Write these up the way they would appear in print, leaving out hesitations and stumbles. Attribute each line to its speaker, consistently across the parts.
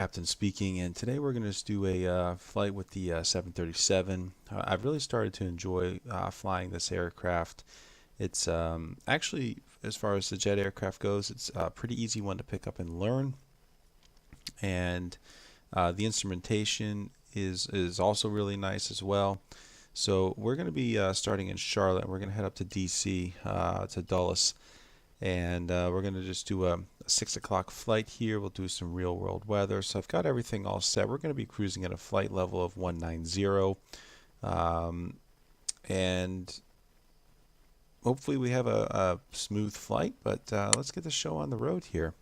Speaker 1: Captain speaking, and today we're going to just do a flight with the 737. I've really started to enjoy flying this aircraft. It's actually, as far as the jet aircraft goes, it's a pretty easy one to pick up and learn, and the instrumentation is also really nice as well. So we're going to be starting in Charlotte. We're going to head up to DC, to Dulles, and we're going to just do a 6 o'clock flight here. We'll do some real world weather. So I've got everything all set. We're going to be cruising at a flight level of 190, and hopefully we have a smooth flight, but let's get the show on the road here.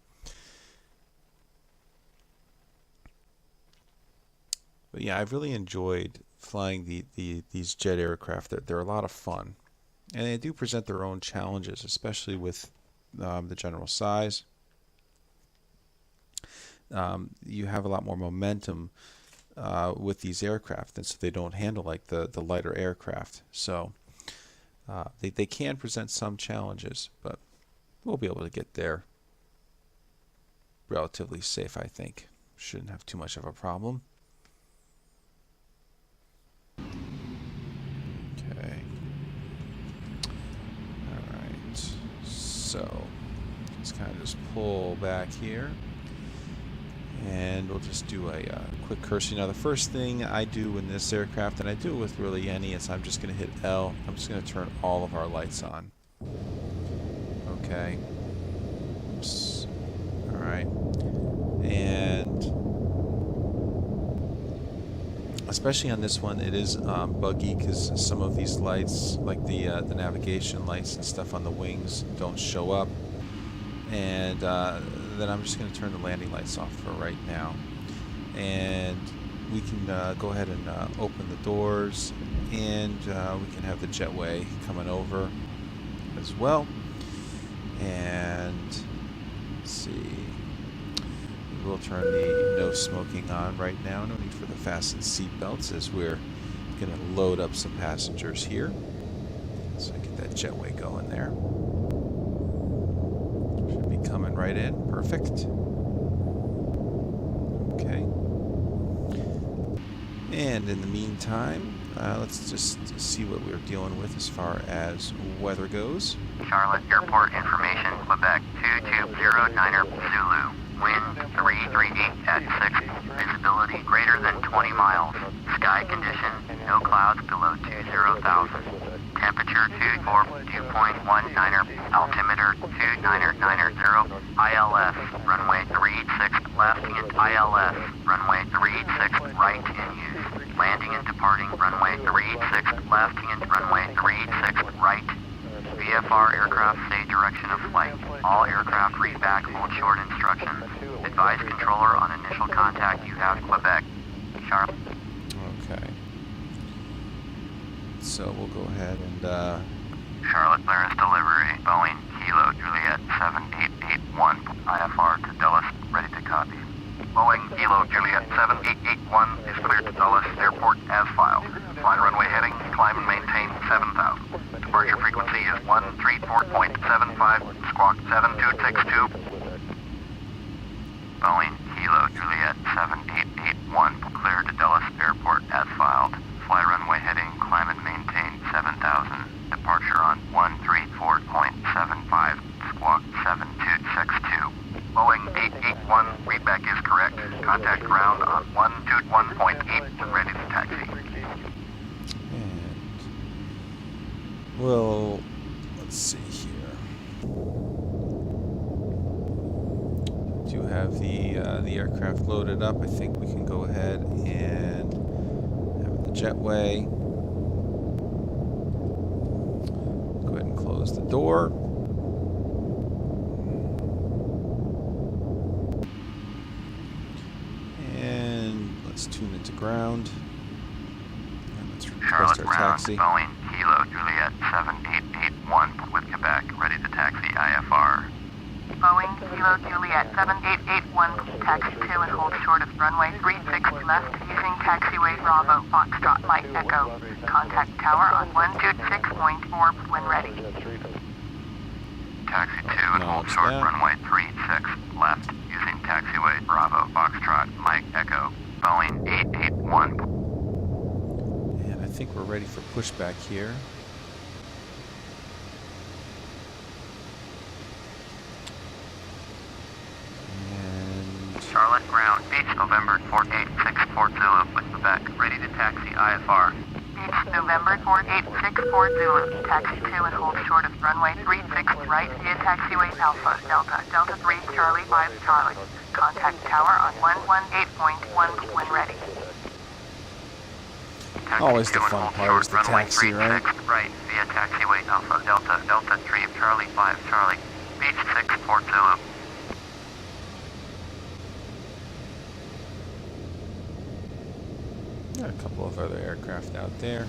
Speaker 1: But yeah, I've really enjoyed flying these jet aircraft. They're a lot of fun, and they do present their own challenges, especially with the general size. You have a lot more momentum with these aircraft, and so they don't handle like the lighter aircraft. So they can present some challenges, but we'll be able to get there relatively safe, I think. Shouldn't have too much of a problem. Okay. Alright. So let's kind of just pull back here. And we'll just do a quick cursing. Now the first thing I do in this aircraft, and I do it with really any, is I'm just going to hit L. I'm just going to turn all of our lights on. Okay. Oops. Alright. And especially on this one, it is buggy because some of these lights, like the navigation lights and stuff on the wings, don't show up. And then I'm just going to turn the landing lights off for right now, and we can go ahead and open the doors, and we can have the jetway coming over as well. And let's see, we'll turn the no smoking on right now. No need for the fasten seat belts, as we're going to load up some passengers here. So get that jetway going there. Coming right in. Perfect. Okay. And in the meantime, let's just see what we're dealing with as far as weather goes.
Speaker 2: Charlotte Airport information, Quebec 2209er Zulu. Wind 338 at 6. Visibility greater than 20 miles. Sky condition, no clouds below 20,000. Temperature 242.19er. Altimeter 2990. ILS, runway 36 left and ILS, runway 36 right in use. Landing and departing, runway 36 left and runway 36 right. VFR aircraft say direction of flight. All aircraft read back hold short instructions. Advise controller on initial contact. You have Quebec. Charlotte.
Speaker 1: Okay. So we'll go ahead and
Speaker 2: Charlotte clearance delivery. Boeing Kilo Juliet 7881. IFR to Dulles. Ready to copy. Boeing Kilo Juliet 7881 is cleared to Dulles Airport as filed. Fly runway heading, climb and maintain 7,000. Departure frequency is 134.75, squawk 7262. Boeing Kilo Juliet 7881, cleared to Dulles Airport as filed. Fly runway heading, climb and maintain 7,000. Departure on 134.75, squawk 7262. Boeing 881, readback is correct. Contact ground on 121.8, ready to taxi.
Speaker 1: And well, let's see here. Do have the aircraft loaded up. I think we can go ahead and have the jetway. Go ahead and close the door. And let's tune into ground. And let's request our taxi.
Speaker 2: Boeing Kilo Juliet 7881 with Quebec, ready to taxi IFR. Boeing Kilo Juliet 7881, taxi to and hold short of runway 36 left using taxiway Bravo Foxtrot Light Echo. Contact tower on 126.4 when ready. Taxi to and hold short runway 36 left using taxiway Bravo Foxtrot Mike Echo Boeing 881.
Speaker 1: And I think we're ready for pushback here. And
Speaker 2: Charlotte ground, Beach November 48640 with Quebec, ready to taxi IFR. Beach November 48640, taxi 2 and hold short of runway 36 right via taxiway Alpha Delta, Delta 3 Charlie 5 Charlie. Contact tower on 118.1 when ready. Taxi
Speaker 1: always the
Speaker 2: 2 and
Speaker 1: fun
Speaker 2: hold
Speaker 1: part
Speaker 2: short
Speaker 1: is the
Speaker 2: runway
Speaker 1: taxi, right?
Speaker 2: 36 right via taxiway Alpha Delta, Delta 3 Charlie 5 Charlie. Beach 640.
Speaker 1: Got a couple of other aircraft out there.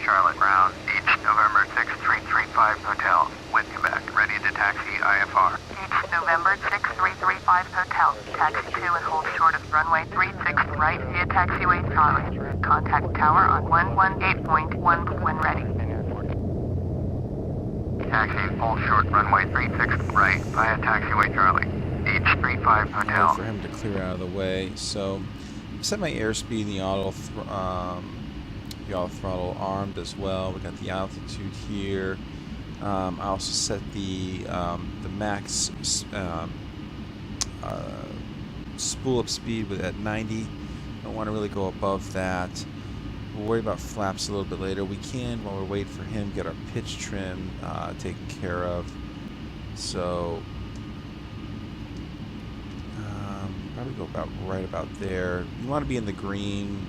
Speaker 2: Charlotte ground, Beach November 6335 Hotel with Quebec, ready to taxi IFR. Beach November 6335 Hotel, taxi 2 and hold short of runway 36 right via taxiway Charlie. Contact tower on 118.1 when ready. Taxi, hold short runway 36 right via taxiway Charlie. Beach 35 Hotel.
Speaker 1: Wait for him to clear out of the way. So set my airspeed, the auto throttle armed as well. We got the altitude here. I also set the max spool up speed at 90. Don't want to really go above that. We'll worry about flaps a little bit later. We can, while we're waiting for him, get our pitch trim taken care of. So probably go about right about there. You want to be in the green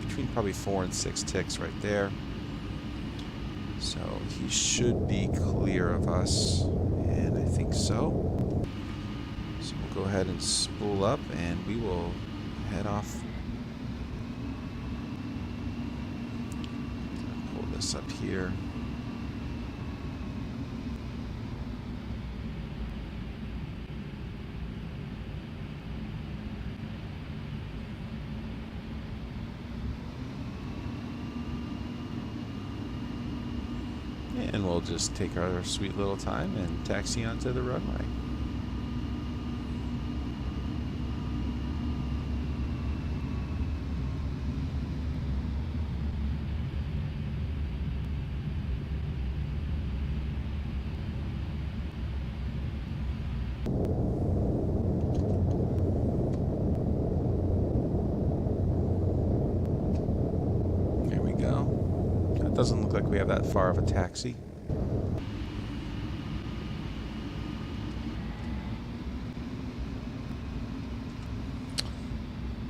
Speaker 1: between probably 4 and 6 ticks right there. So he should be clear of us, and I think so. So we'll go ahead and spool up, and we will head off. Pull this up here. And we'll just take our sweet little time and taxi onto the runway. There we go. It doesn't look like we have that far of a taxi.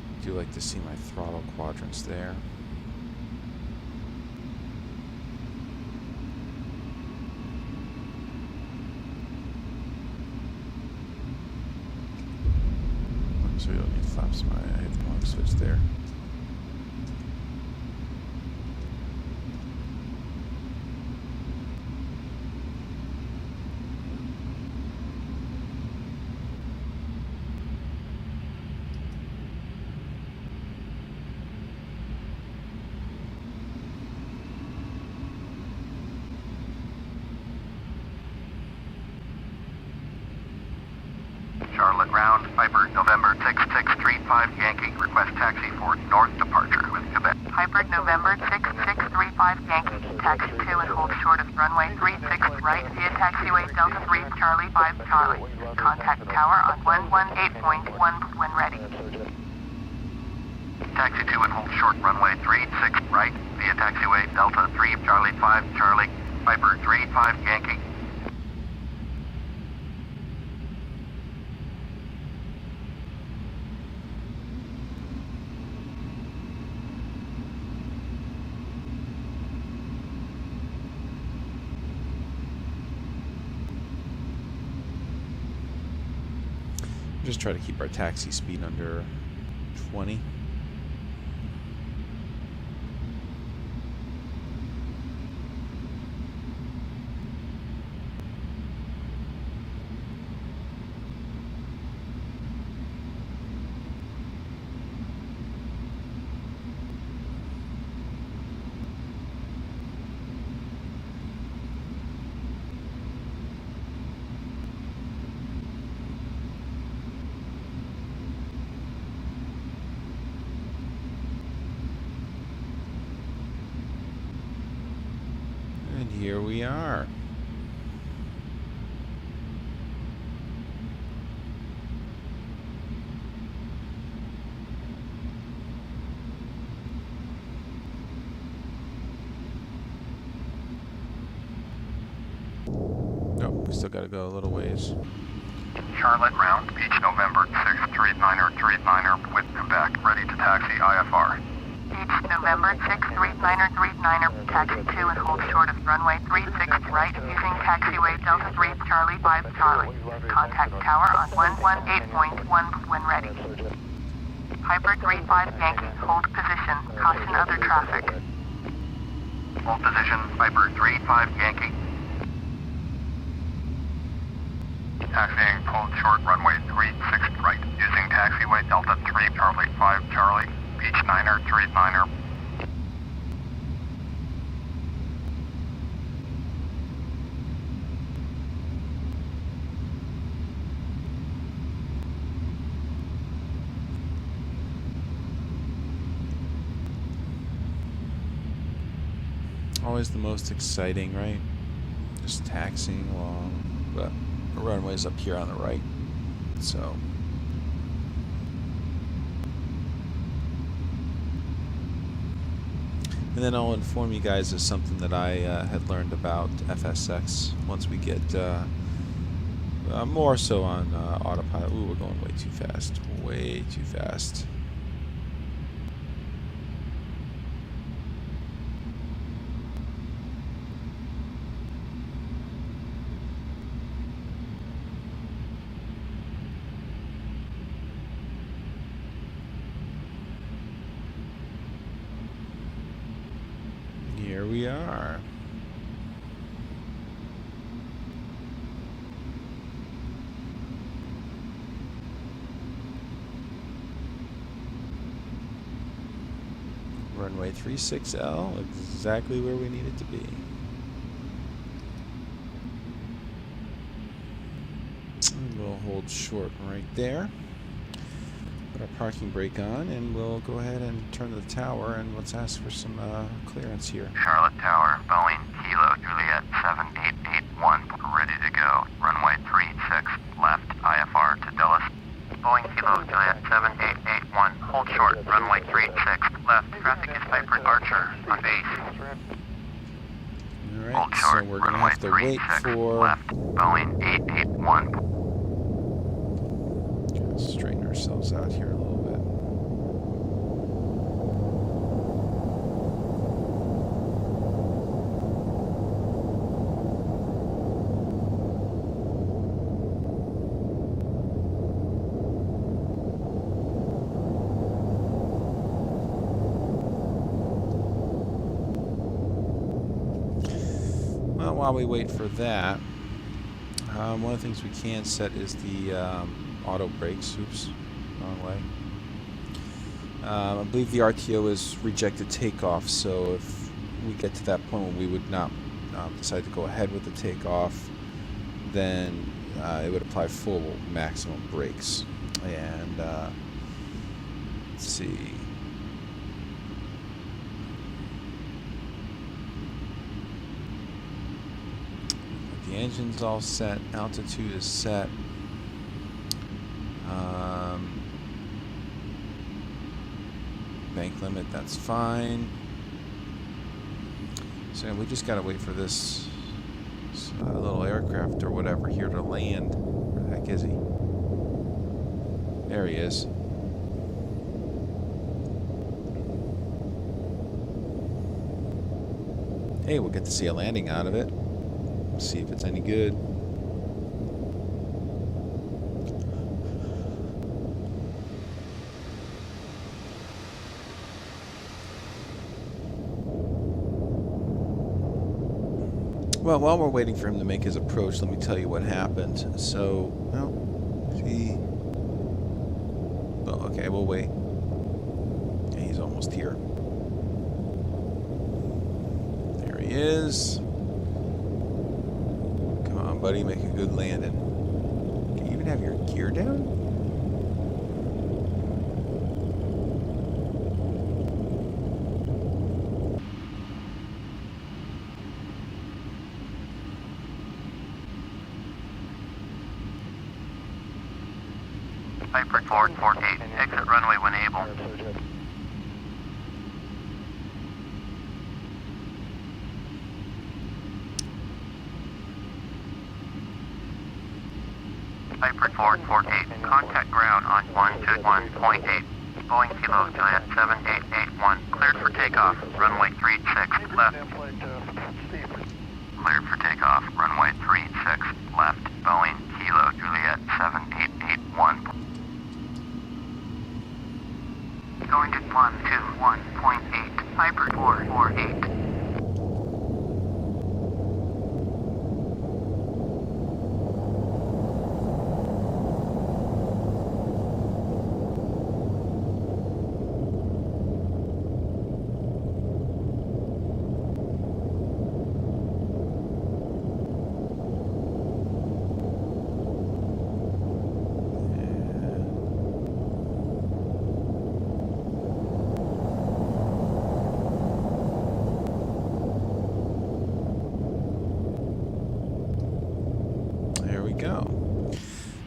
Speaker 1: I do like to see my throttle quadrants there. So we don't need flaps. I hit the wrong switch there.
Speaker 2: Charlotte ground, Piper November 6635 Yankee, request taxi for north departure with Quebec. Piper November 6635 Yankee, taxi 2 and hold short of runway 36 right via taxiway Delta 3 Charlie 5 Charlie. Contact tower on 118.1 when ready. Taxi 2 and hold short runway 36 right via taxiway Delta 3 Charlie 5 Charlie. Piper 35 Yankee.
Speaker 1: Just try to keep our taxi speed under 20. here we are. Nope, we still gotta go a little ways.
Speaker 2: Charlotte Round Beach, November 639er with Quebec, ready to taxi IFR. Beach, November 639er, taxi 2 and hold short of runway 36 right using taxiway Delta 3 Charlie 5 Charlie. Contact tower on 118.1 when ready. Piper 35 Yankee, hold position, caution other traffic. Hold position, Piper 35 Yankee. Taxiing hold short runway 36 right using taxiway Delta 3 Charlie 5 Charlie, Beach 9er 39er.
Speaker 1: Always the most exciting, right? Just taxiing along, but the runway's up here on the right, so. And then I'll inform you guys of something that I had learned about FSX once we get more so on autopilot. Ooh, we're going way too fast. Way too fast. Here we are. Runway 36L, exactly where we need it to be. And we'll hold short right there. Put our parking brake on, and we'll go ahead and turn to the tower, and let's ask for some clearance here.
Speaker 2: Charlotte Tower, Boeing, Kilo, Juliet 7881, ready to go. Runway 36, left, IFR to Dulles. Boeing, Kilo, Juliet 7881, hold short, runway 36, left, traffic is Piper Archer, on base.
Speaker 1: Alright,
Speaker 2: Hold
Speaker 1: so
Speaker 2: short,
Speaker 1: we're going to
Speaker 2: runway
Speaker 1: have to wait
Speaker 2: 36,
Speaker 1: for...
Speaker 2: left, Boeing 881.
Speaker 1: Straighten ourselves out here a little bit. Well, while we wait for that, one of the things we can set is the auto brakes. Oops, wrong way. I believe the RTO is rejected takeoff, so if we get to that point when we would not decide to go ahead with the takeoff, then it would apply full maximum brakes. And let's see. The engine's all set, altitude is set. Bank limit, that's fine. So we just gotta wait for this little aircraft or whatever here to land. Where the heck is he? There he is. Hey, we'll get to see a landing out of it. See if it's any good. Well, while we're waiting for him to make his approach, let me tell you what happened. So, well, he... Oh, okay, we'll wait. Yeah, he's almost here. There he is. Come on, buddy, make a good landing. Can you even have your gear down?
Speaker 2: Piper 448, exit runway when able. Piper 448, contact ground on 121.8. Boeing Kilo Juliet 7881, cleared for takeoff, runway 36, left. Cleared for takeoff, runway 36, left. Boeing Kilo Juliet 7881. Going to 121.8, Piper 448.
Speaker 1: Go.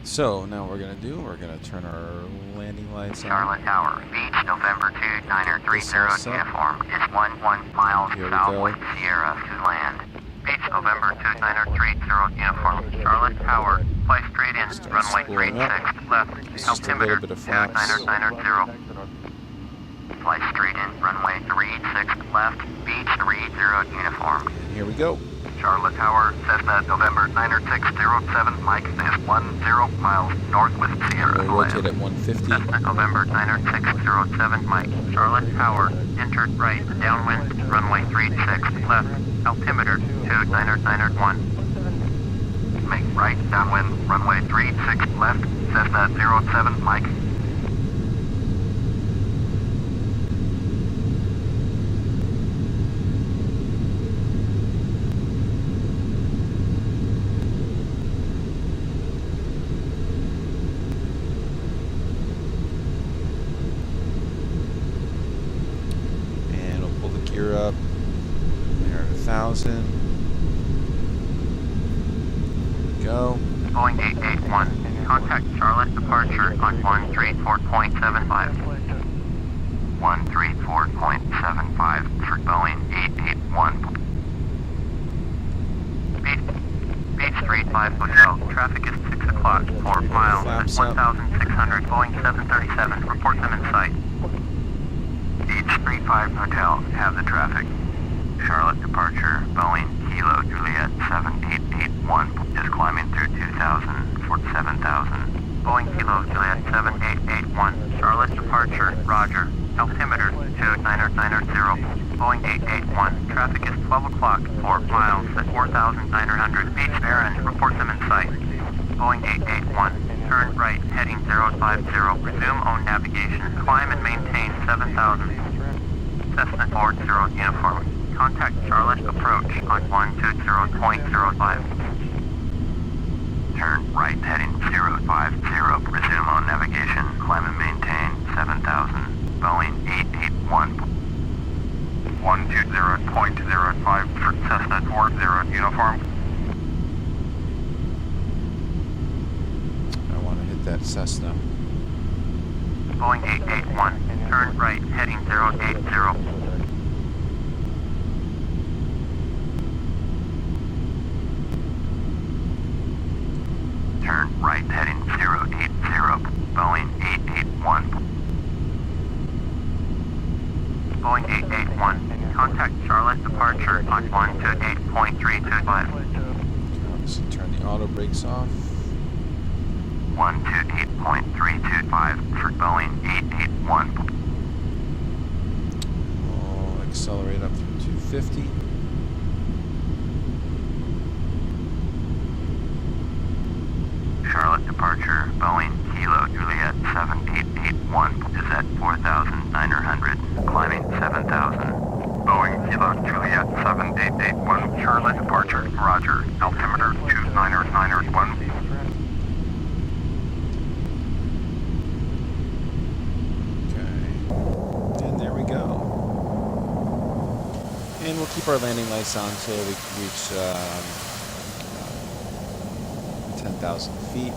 Speaker 1: So now what we're going to turn our landing lights on.
Speaker 2: Charlotte Tower, Beach, November 2, 930 uniform, is 11 miles southwest Sierra to land. Beach, November 2, 930 uniform, Charlotte Tower, fly straight in, runway 36, left, altimeter 2990. Fly straight in, runway 36, left, Beach 30 uniform.
Speaker 1: And here we go.
Speaker 2: Charlotte Tower, Cessna, November 90607, Mike is 10 miles northwest Sierra.
Speaker 1: We'll rotate at 150.
Speaker 2: Cessna, November 90607, Mike. Charlotte Tower, entered right, downwind, runway 36, left, altimeter 2991. Make right, downwind, runway 36, left, Cessna 07, Mike.
Speaker 1: Up there at 1,000. Go.
Speaker 2: Boeing 881. Contact Charlotte departure on 134.75. 134.75 for Boeing 881. Beach 35 Hotel. Traffic is 6 o'clock. 4 miles at 1,600. Boeing 737. Report them in sight. Beach 35 Hotel, have the traffic. Charlotte departure, Boeing Kilo Juliet 7881 is climbing through 2,000 for 7,000. Boeing Kilo Juliet 7881, Charlotte departure, roger. Altimeter 2990. Boeing 881, traffic is 12 o'clock, 4 miles at 4,900. Beach Baron, report them in sight. Boeing 881. Turn right, heading 050. Resume on navigation. Climb and maintain 7,000. Cessna 40 uniform. Contact Charlotte approach on 120.05. Turn right, heading 050. Resume on navigation. Climb and maintain 7,000. Boeing 881. 120.05 for Cessna 40 uniform.
Speaker 1: That Cessna.
Speaker 2: Boeing 881, turn right, heading 080. Turn right, heading 080. Boeing 881. Boeing 881, contact Charlotte departure on 128.325.
Speaker 1: So turn the auto brakes off.
Speaker 2: 128.325 for Boeing 881.
Speaker 1: We'll accelerate up through 250.
Speaker 2: Charlotte departure, Boeing Kilo Juliet 7881 is at 4,900, climbing 7,000. Boeing Kilo Juliet 7881, Charlotte departure, roger. Altimeter 2991.
Speaker 1: And we'll keep our landing lights on until we reach 10,000 feet.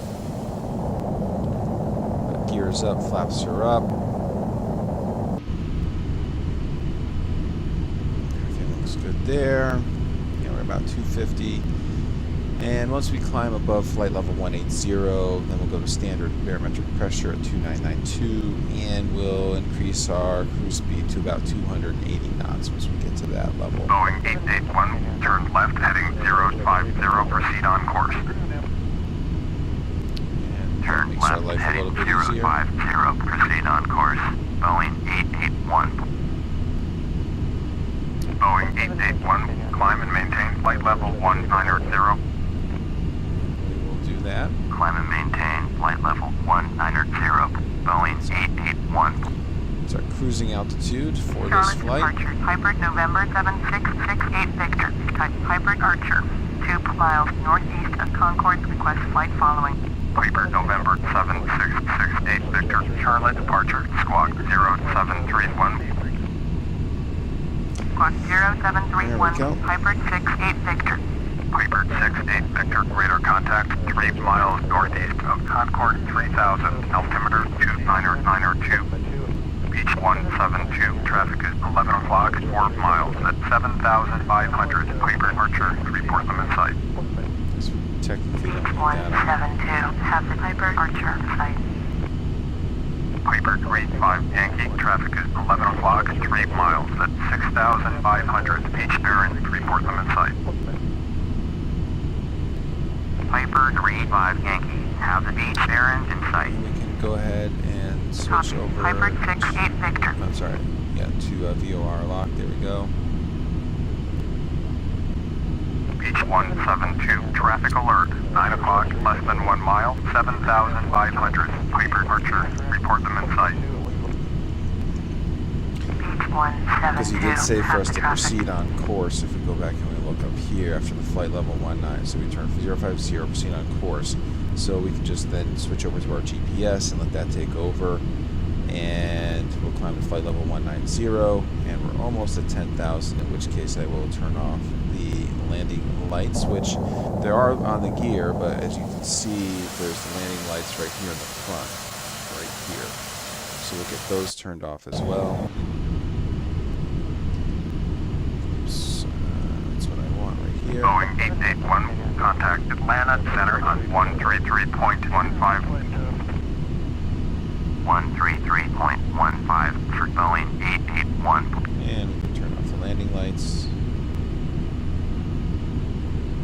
Speaker 1: gears up, flaps are up. Everything looks good there. Yeah, we're about 250. And once we climb above flight level 180, then we'll go to standard barometric pressure at 2992, and we'll increase our cruise speed to about 280 knots once we get to that level.
Speaker 2: Boeing 881, turn left, heading 050, proceed on course.
Speaker 1: And
Speaker 2: Turn
Speaker 1: makes our
Speaker 2: left,
Speaker 1: life a
Speaker 2: heading
Speaker 1: little bit
Speaker 2: 050,
Speaker 1: easier.
Speaker 2: proceed on course. Boeing 881. Boeing 881, climb and maintain flight level 190.
Speaker 1: We will do that.
Speaker 2: Climb and maintain flight level 190. Boeing 881.
Speaker 1: It's our cruising altitude for this
Speaker 2: Charlotte
Speaker 1: flight.
Speaker 2: departure, Hybrid November 7668 Victor, type Hybrid Archer, 2 miles northeast of Concord, request flight following. Hybrid November 7668 Victor, Charlotte departure, squawk 0731. Squawk 0731,
Speaker 1: There we go.
Speaker 2: Hybrid 68 Victor. Hybrid 68 Victor, radar contact 3 miles northeast of Concord 3000, altimeter 29902. Beach 172, traffic is 11 o'clock, 4 miles at 7,500. Hybrid Archer, report them in sight.
Speaker 1: So we technically don't
Speaker 2: Beach
Speaker 1: need that.
Speaker 2: 172, have the Hybrid Archer in sight. Piper 35 Yankee, traffic is 11 o'clock, 3 miles at 6,500. Beach bearings, report them in sight. Piper 35 Yankee, have the beach bearings in sight.
Speaker 1: We can go ahead and switch
Speaker 2: Copy.
Speaker 1: over.
Speaker 2: Hybrid 68 Victor.
Speaker 1: I'm sorry. Yeah, to VOR lock. There we go.
Speaker 2: Beach 172, traffic alert. 9 o'clock, less than 1 mile, 7,500. Piper Archer, report them in sight. Beach 172.
Speaker 1: Because he did say for us to
Speaker 2: traffic.
Speaker 1: proceed on course if we go back and we look up here after the flight level 19. So we turn 050, proceed on course. So we can just then switch over to our GPS and let that take over. And we'll climb to flight level 190, and we're almost at 10,000, in which case I will turn off the landing lights, which there are on the gear, but as you can see, there's the landing lights right here in the front, right here. So we'll get those turned off as well. Oops, that's what I want right here.
Speaker 2: Boeing 881, contact Atlanta Center on 133.15. 133.15 for Boeing 881.
Speaker 1: And we can turn off the landing lights.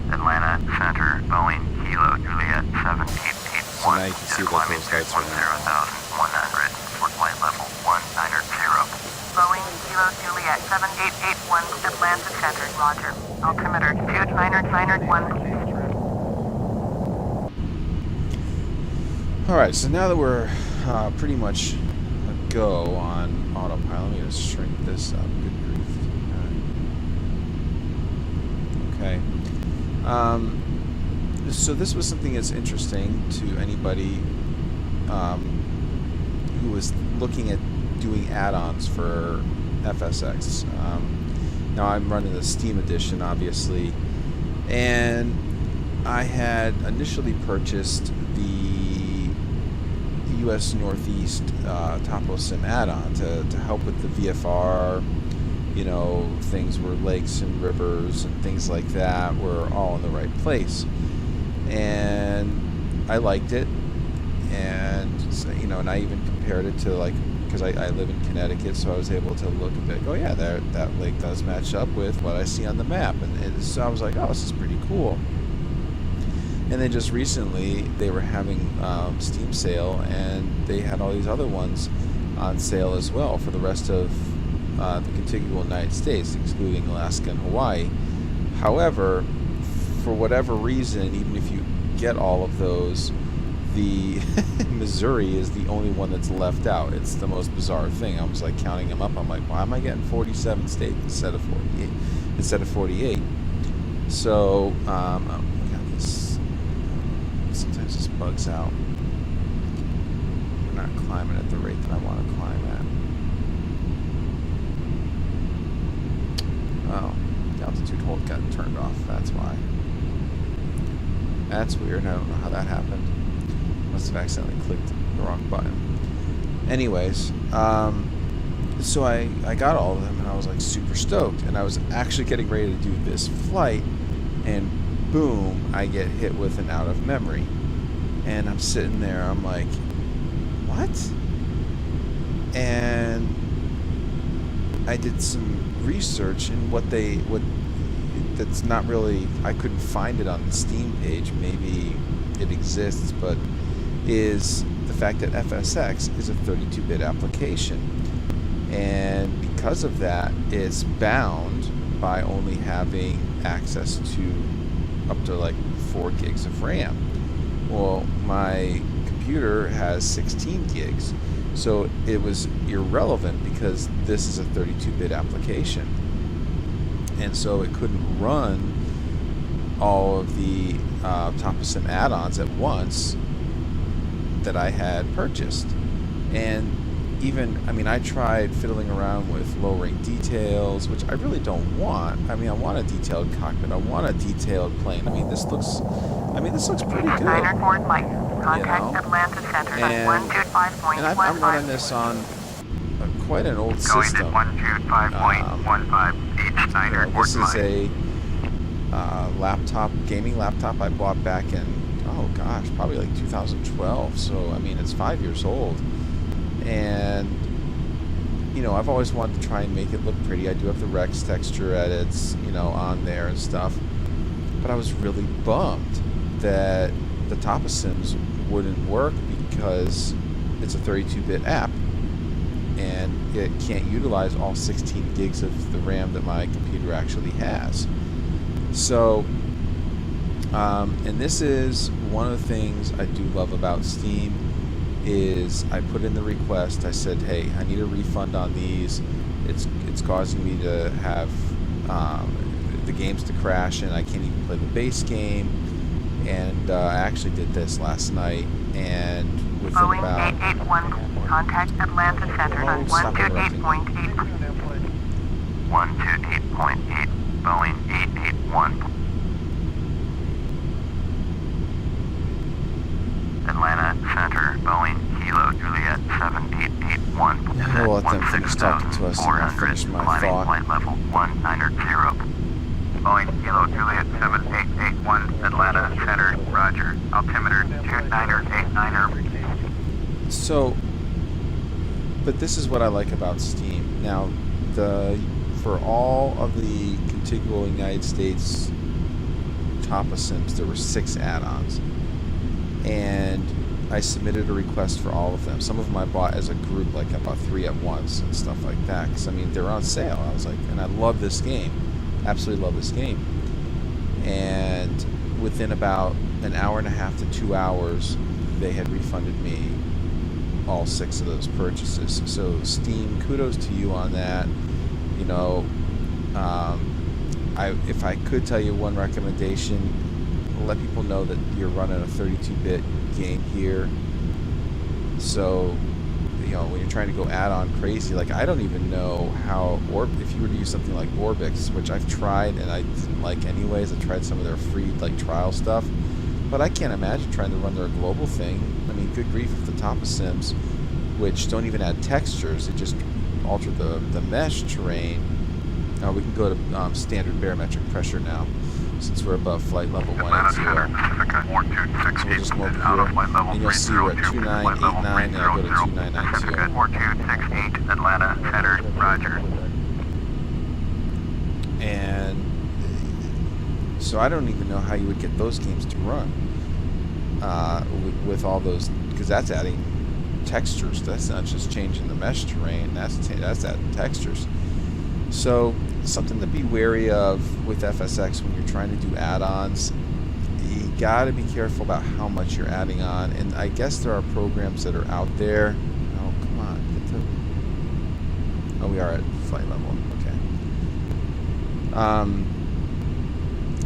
Speaker 2: Atlanta Center, Boeing Kilo Juliet 7881.
Speaker 1: So now you can see that those lights are on.
Speaker 2: 10,100 for flight level 190. Boeing Kilo Juliet 7881, Atlanta Center, roger. Altimeter 29991.
Speaker 1: Alright, so now that we're pretty much a go on autopilot, let me just shrink this up. Good grief. Okay. So this was something that's interesting to anybody who was looking at doing add-ons for FSX. Now I'm running the Steam Edition, obviously, and I had initially purchased the U.S. Northeast Topo Sim add-on to help with the VFR, you know, things where lakes and rivers and things like that were all in the right place. And I liked it, and so, you know, and I even compared it to, like, because I live in Connecticut, so I was able to look and be like, oh yeah, that lake does match up with what I see on the map, and so I was like, oh, this is pretty cool. And then just recently, they were having Steam sale, and they had all these other ones on sale as well for the rest of the contiguous United States, excluding Alaska and Hawaii. However, for whatever reason, even if you get all of those, the Missouri is the only one that's left out. It's the most bizarre thing. I was like counting them up. I'm like, why am I getting 47 states instead of 48? So, got this. Sometimes this bugs out. We're not climbing at the rate that I want to climb at. Oh, the altitude hold got turned off. That's why. That's weird. I don't know how that happened. Must have accidentally clicked the wrong button. Anyways, so I got all of them and I was like super stoked, and I was actually getting ready to do this flight, and boom, I get hit with an out of memory. And I'm sitting there, I'm like, what? And I did some research, and what that's not really, I couldn't find it on the Steam page, maybe it exists, but is the fact that FSX is a 32-bit application. And because of that, it's bound by only having access to up to like 4 gigs of RAM. Well, my computer has 16 gigs, so it was irrelevant because this is a 32-bit application. And so it couldn't run all of the Top-of-Sim add-ons at once that I had purchased. And even, I mean, I tried fiddling around with lowering details, which I really don't want. I mean, I want a detailed cockpit. I want a detailed plane. I mean, this looks pretty good.
Speaker 2: Niner Ford Mike. Contact
Speaker 1: You know?
Speaker 2: Atlanta Center on 125.15.
Speaker 1: And I'm running this on quite an old system.
Speaker 2: Going at 125.15. Each Niner Ford
Speaker 1: This is a gaming laptop I bought back in, oh gosh, probably like 2012. So, I mean, it's 5 years old. And, you know, I've always wanted to try and make it look pretty. I do have the Rex texture edits, you know, on there and stuff. But I was really bummed that the Top-of-Sims wouldn't work because it's a 32-bit app. And it can't utilize all 16 gigs of the RAM that my computer actually has. So, and this is one of the things I do love about Steam, is I put in the request. I said, hey, I need a refund on these. It's causing me to have the games to crash, and I can't even play the base game. And I actually did this last night, and within
Speaker 2: Boeing
Speaker 1: about
Speaker 2: 881. Contact Atlanta Center on 128.8. 128.8. Boeing 881. Atlanta Center, Boeing, Kilo, Juliet, 7881.
Speaker 1: I'll let them finish talking to us, and I'll finish my thought.
Speaker 2: Flight level 190. Boeing, Kilo, Juliet, 7881. Atlanta Center, roger. Altimeter 2989.
Speaker 1: So, but this is what I like about Steam. Now, for all of the contiguous United States Top-of-Sims, there were 6 add-ons. And I submitted a request for all of them. Some of them I bought as a group, like I bought 3 at once and stuff like that. Because, I mean, they're on sale. I was like, and I love this game. Absolutely love this game. And within about an hour and a half to 2 hours, they had refunded me all 6 of those purchases. So Steam, kudos to you on that. You know, if I could tell you one recommendation, let people know that you're running a 32-bit game here. So, you know, when you're trying to go add-on crazy, like I don't even know how, or if you were to use something like Orbix, which I've tried and I didn't like anyways. I tried some of their free like trial stuff, but I can't imagine trying to run their global thing. I mean, good grief, if the Top-of-Sims, which don't even add textures, they just alter the mesh terrain. Now we can go to standard barometric pressure now, since we're above flight level 180. So we'll just come over here, and you'll see we're at 2989, and I'll go to 2992.
Speaker 2: 4268, Atlanta Center, roger.
Speaker 1: And so I don't even know how you would get those games to run with all those, because that's adding textures. That's not just changing the mesh terrain. That's adding textures. So something to be wary of with FSX when you're trying to do add-ons. You got to be careful about how much you're adding on. And I guess there are programs that are out there. Oh, come on. Oh, we are at flight level. Okay.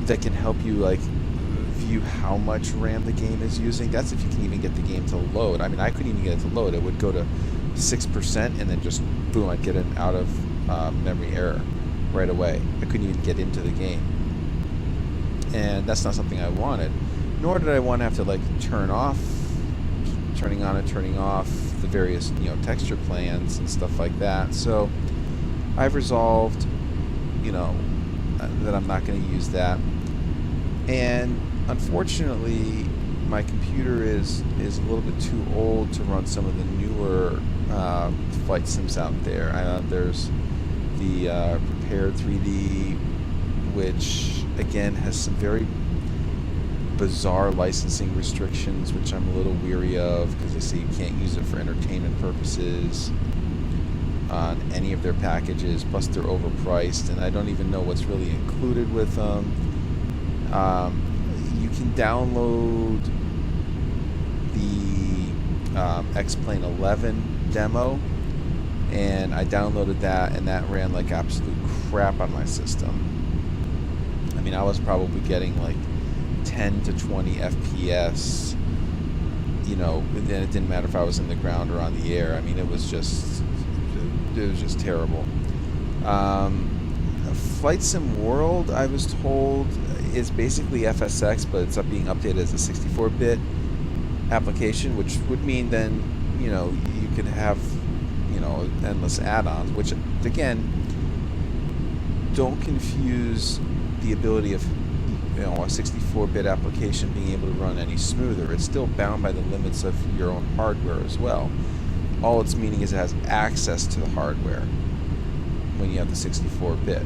Speaker 1: That can help you like view how much RAM the game is using. That's if you can even get the game to load. I mean, I couldn't even get it to load. It would go to 6% and then just boom, I'd get an out of memory error right away. I couldn't even get into the game, and that's not something I wanted. Nor did I want to have to like turning on and turning off the various texture plans and stuff like that. So I've resolved that I'm not going to use that. And unfortunately, my computer is a little bit too old to run some of the newer flight sims out there. There's the Prepared 3D, which again has some very bizarre licensing restrictions, which I'm a little weary of, because they say you can't use it for entertainment purposes on any of their packages, plus they're overpriced, and I don't even know what's really included with them. You can download the X-Plane 11 demo, and I downloaded that, and that ran like absolute crap on my system. I mean, I was probably getting like 10 to 20 FPS, and then it didn't matter if I was in the ground or on the air. I mean, it was just terrible. Flight Sim World, I was told, is basically FSX, but it's being updated as a 64-bit application, which would mean then, you could have, endless add-ons, which, again, don't confuse the ability of, a 64-bit application being able to run any smoother. It's still bound by the limits of your own hardware as well. All it's meaning is it has access to the hardware when you have the 64-bit.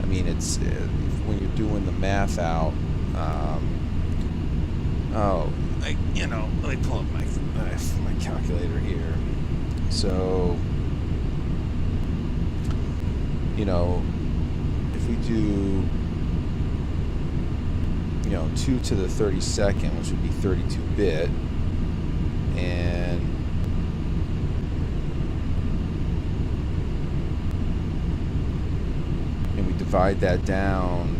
Speaker 1: I mean, it's when you're doing the math out. Let me pull up my calculator here. So, if we do, 2 to the 32nd, which would be 32-bit, and we divide that down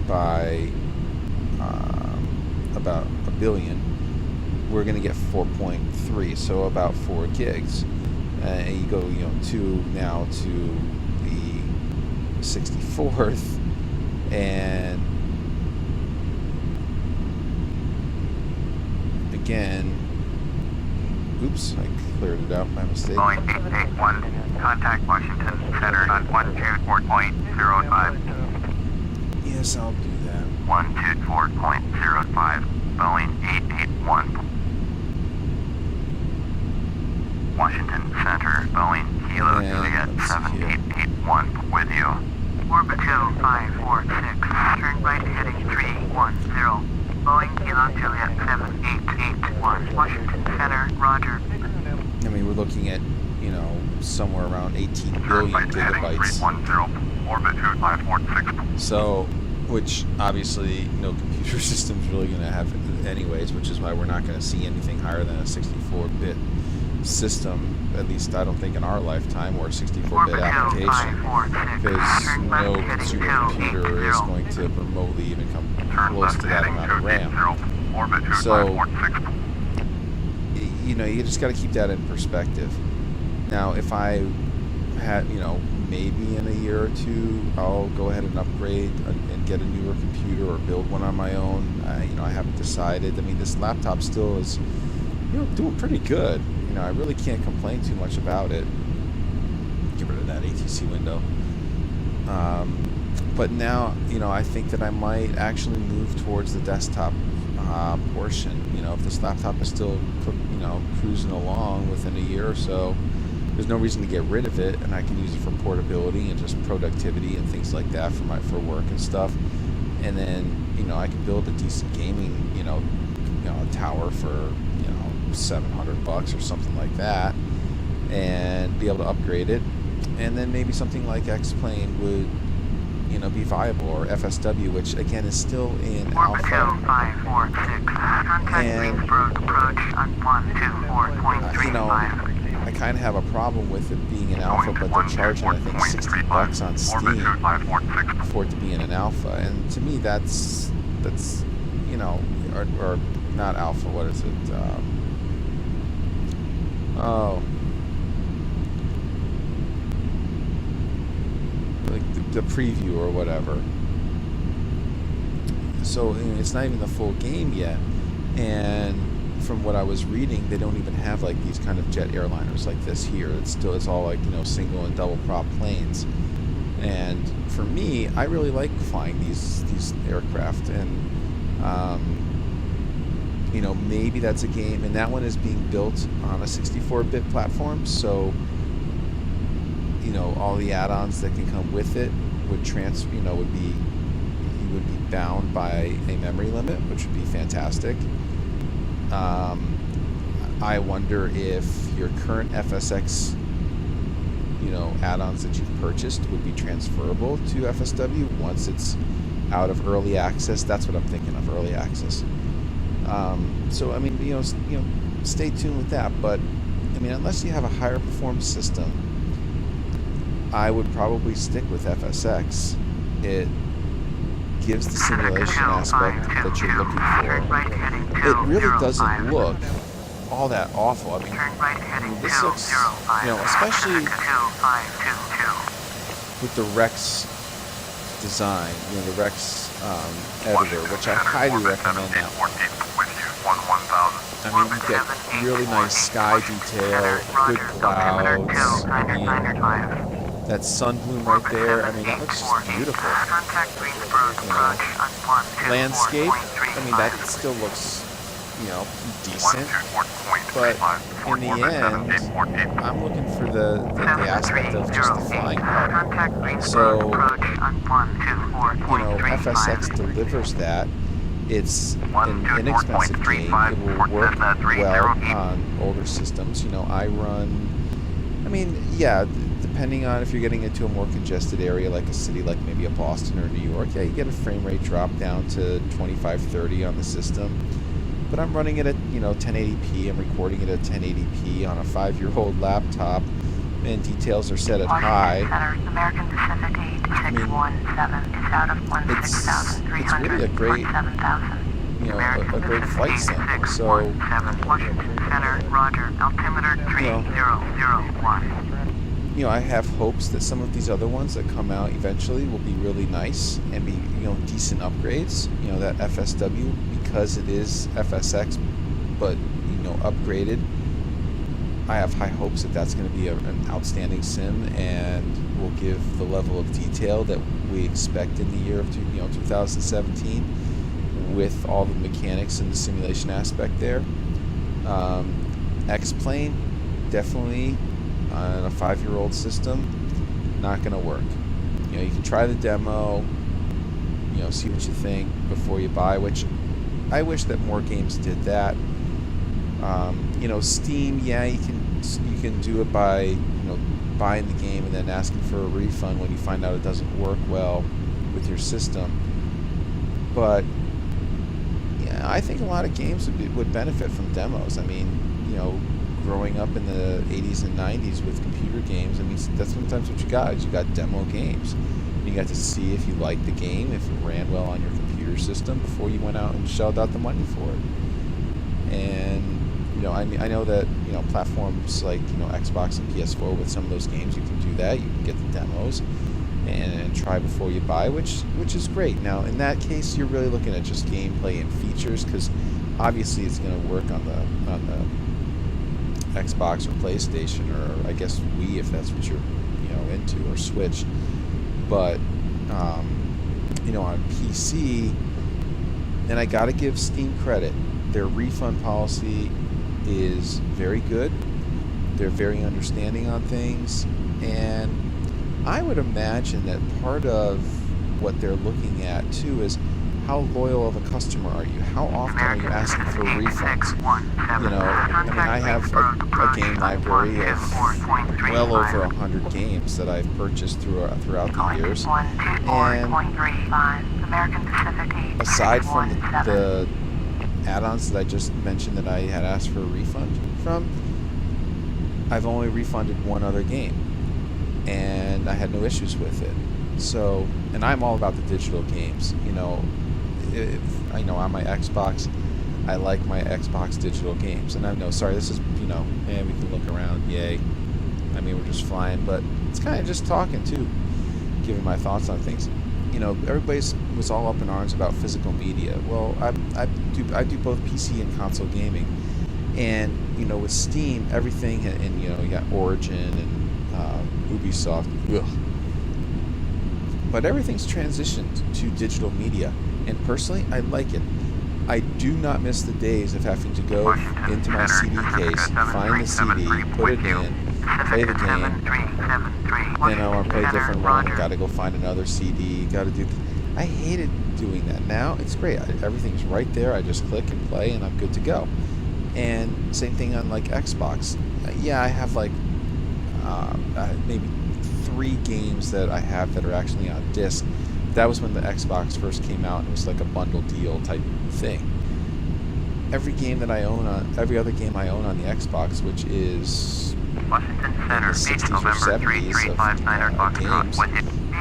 Speaker 1: by about a billion, we're going to get 4.3, so about 4 gigs. And you go, now to the 64th, and again, oops, I cleared it out by mistake.
Speaker 2: Boeing 881, contact Washington Center on 124.05.
Speaker 1: Yes, I'll do that.
Speaker 2: 124.05, Boeing 881. Washington Center, Boeing Kilo Juliet 7881 with you. Orbit 2546, turn right heading 310. Boeing Kilo Juliet 7881, Washington Center, roger.
Speaker 1: I mean, we're looking at, somewhere around 18 billion gigabytes.
Speaker 2: 310, orbit 2546.
Speaker 1: So, which obviously no computer system's really going to have anyways, which is why we're not going to see anything higher than a 64-bit system, at least I don't think in our lifetime, or a 64-bit application, because no consumer computer is going to remotely even come close to that amount of RAM. So, you just got to keep that in perspective. Now, if I had, maybe in a year or two, I'll go ahead and upgrade and get a newer computer or build one on my own. I haven't decided. I mean, this laptop still is, doing pretty good. I really can't complain too much about it. Get rid of that ATC window. But now, I think that I might actually move towards the desktop portion. If this laptop is still, cruising along within a year or so, there's no reason to get rid of it, and I can use it for portability and just productivity and things like that for work and stuff. And then, I can build a decent gaming, a tower for, $700 or something like that, and be able to upgrade it. And then maybe something like X-Plane would, be viable, or FSW, which again is still in alpha. And I kind of have a problem with it being an alpha, but they're charging, I think, $60 on Steam for it to be in an alpha. And to me, that's or not alpha. What is it? Like the preview or whatever. So it's not even the full game yet, and from what I was reading, they don't even have like these kind of jet airliners like this here. It's all like, single and double prop planes. And for me, I really like flying these aircraft, and maybe that's a game, and that one is being built on a 64-bit platform, so all the add-ons that can come with it would be you would be bound by a memory limit, which would be fantastic. I wonder if your current FSX add-ons that you've purchased would be transferable to FSW once it's out of early access. That's what I'm thinking of, early access. So I mean, stay tuned with that. But I mean, unless you have a higher performance system, I would probably stick with FSX. It gives the simulation aspect that you're looking for. It really doesn't look all that awful. I mean this looks, especially with the Rex design, the Rex editor, which I highly recommend now. I mean, you get really nice sky detail, good clouds. I mean, that sun bloom right there, I mean, that looks just beautiful. Landscape, I mean, that still looks, decent. But in the end, I'm looking for the aspect of just the flying part. So, FSX delivers that. It's an inexpensive game. It will work well on older systems. Depending on if you're getting into a more congested area like a city like maybe a Boston or New York, you get a frame rate drop down to 25-30 on the system. But I'm running it at 1080p. I'm recording it at 1080p on a 5-year-old laptop, and details are set at high. I mean, it's really a great a great flight sim. So I have hopes that some of these other ones that come out eventually will be really nice and be decent upgrades. That FSW, because it is FSX, but upgraded. I have high hopes that that's going to be an outstanding sim and will give the level of detail that we expect in the year of 2017, with all the mechanics and the simulation aspect there. X-Plane, definitely on a 5-year-old system, not going to work. You can try the demo, see what you think before you buy, which I wish that more games did that. Steam, you can do it by buying the game and then asking for a refund when you find out it doesn't work well with your system. But I think a lot of games would benefit from demos. I mean, growing up in the 80s and 90s with computer games, I mean, that's sometimes what you got. Is you got demo games. You got to see if you liked the game, if it ran well on your computer system before you went out and shelled out the money for it. And I know that platforms like Xbox and PS4, with some of those games you can do that. You can get the demos and try before you buy, which is great. Now in that case, you're really looking at just gameplay and features, because obviously it's going to work on the Xbox or PlayStation, or I guess Wii if that's what you're into, or Switch. But on PC, and I got to give Steam credit, their refund policy is very good. They're very understanding on things, and I would imagine that part of what they're looking at too is how loyal of a customer are you? How often are you asking for refunds? I mean, I have a game library of well over 100 games that I've purchased throughout the years, and aside from the add-ons that I just mentioned that I had asked for a refund from, I've only refunded one other game, and I had no issues with it. So, and I'm all about the digital games. On my Xbox, I like my Xbox digital games. And I know, sorry, this is, we can look around, yay. I mean, we're just flying, but it's kind of just talking too, giving my thoughts on things. Everybody was all up in arms about physical media. Well, I do both PC and console gaming, And with Steam, everything, and you got Origin and Ubisoft. Ugh. But everything's transitioned to digital media, and personally, I like it. I do not miss the days of having to go into my CD case, find the CD, put it in, play the game. Then I want to play a different one. Got to go find another CD. Got to do. I hated doing that. Now it's great. Everything's right there. I just click and play, and I'm good to go. And same thing on like Xbox. Yeah, I have like maybe 3 games that I have that are actually on disc. That was when the Xbox first came out, and it was like a bundle deal type thing. Every other game I own on the Xbox, which is
Speaker 2: Washington
Speaker 1: in
Speaker 2: Center,
Speaker 1: the 60s or
Speaker 2: November
Speaker 1: 70s of
Speaker 2: 335
Speaker 1: games,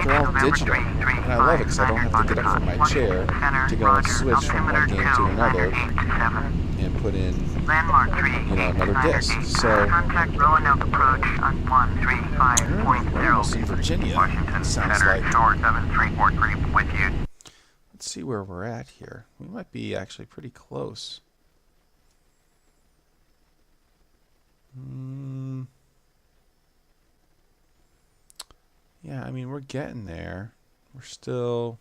Speaker 1: they're all digital. And I love it because I don't have to get up from my chair to go and switch from one game to another and put in another disc. So
Speaker 2: contact Roanoke approach on 135.0.
Speaker 1: almost in Virginia,
Speaker 2: Washington
Speaker 1: it sounds
Speaker 2: Center,
Speaker 1: like.
Speaker 2: shore 7343 with you.
Speaker 1: Let's see where we're at here. We might be actually pretty close. Yeah, I mean, we're getting there. We're still...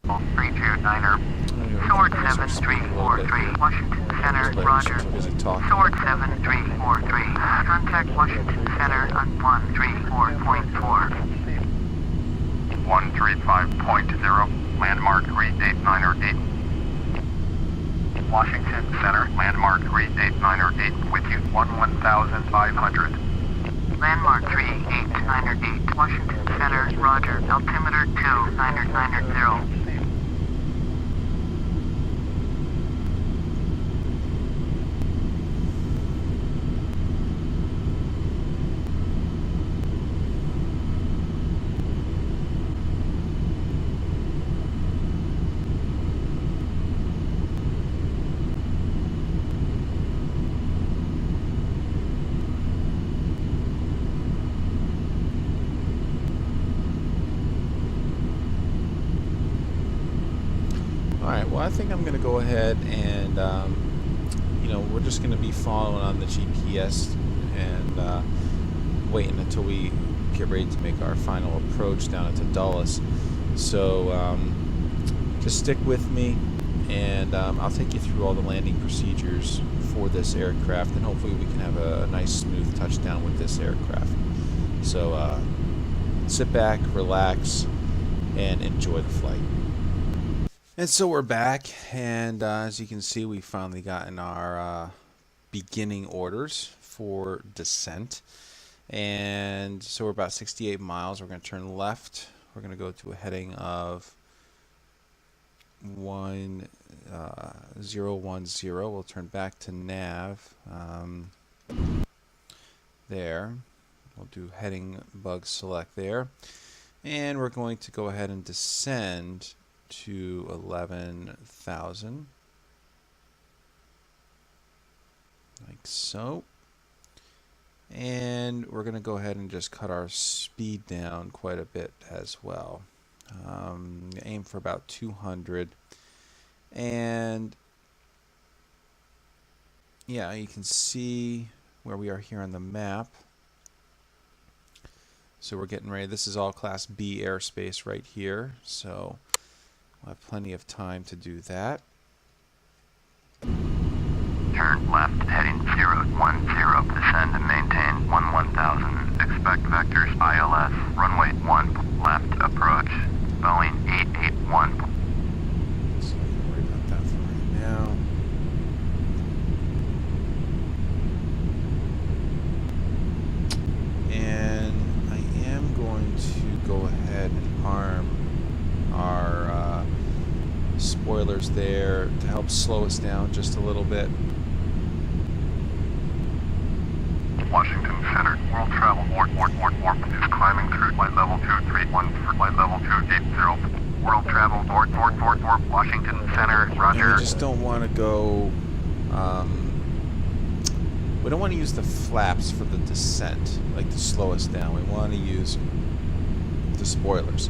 Speaker 2: 329er, Sword 7343, Washington Center, Roger. Sword 7343, contact Washington Center on 134.4. 135.0, landmark 389er 8. Washington Center, landmark 389er 8, with you, 11,500. Landmark 389er 8, Washington Center, Roger, altimeter 2990.
Speaker 1: Alright, well I think I'm going to go ahead and, we're just going to be following on the GPS and waiting until we get ready to make our final approach down into Dulles. So just stick with me, and I'll take you through all the landing procedures for this aircraft, and hopefully we can have a nice smooth touchdown with this aircraft. So sit back, relax, and enjoy the flight. And so we're back, and as you can see, we finally gotten our beginning orders for descent. And so we're about 68 miles. We're going to turn left. We're going to go to a heading of 1010. We'll turn back to nav. There. We'll do heading bug select there. And we're going to go ahead and descend to 11,000, like so, and we're going to go ahead and just cut our speed down quite a bit as well. Aim for about 200, and yeah, you can see where we are here on the map. So we're getting ready. This is all Class B airspace right here, so we'll have plenty of time to do that.
Speaker 2: Turn left, heading 010, descend and maintain 11,000. Expect vectors ILS, runway 1, left approach, Boeing 881.
Speaker 1: So don't worry about that for right now. And I am going to go ahead and arm our spoilers there to help slow us down just a little bit.
Speaker 2: Washington Center, world travel warp is climbing through flight level 231 for flight level 280. World travel warp, Washington Center, Roger.
Speaker 1: And we just don't want to go, we don't want to use the flaps for the descent, like to slow us down. We want to use the spoilers.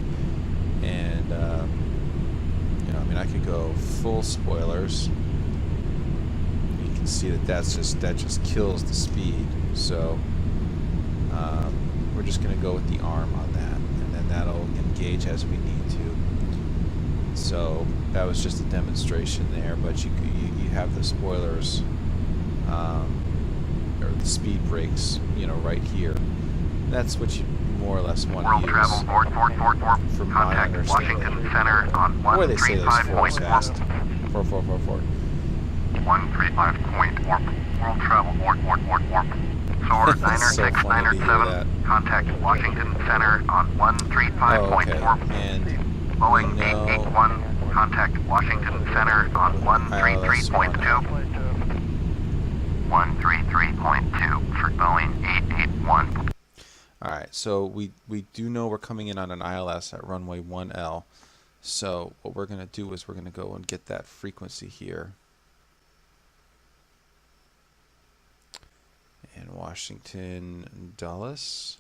Speaker 1: And, I mean, I could go full spoilers. You can can see that that just kills the speed. So we're just going to go with the arm on that, and then that'll engage as we need to. So that was just a demonstration there, but you have the spoilers or the speed brakes, you know, right here. That's what you more or less want to use.
Speaker 2: Travel board,
Speaker 1: from my
Speaker 2: contact
Speaker 1: understanding.
Speaker 2: Washington Center on
Speaker 1: Boy, they say those fours fast.
Speaker 2: 135.4.
Speaker 1: 4444.
Speaker 2: 135.4. World travel board. Soar
Speaker 1: It's so funny to hear
Speaker 2: 969er 7. Contact Washington Center on 135.4.
Speaker 1: Oh, okay. And
Speaker 2: Boeing
Speaker 1: we know
Speaker 2: 881. Contact Washington Center on 133.2. 133.2 for Boeing 881.
Speaker 1: Alright, so we do know we're coming in on an ILS at runway 1L. So what we're going to do is we're going to go and get that frequency here. And Washington Dulles.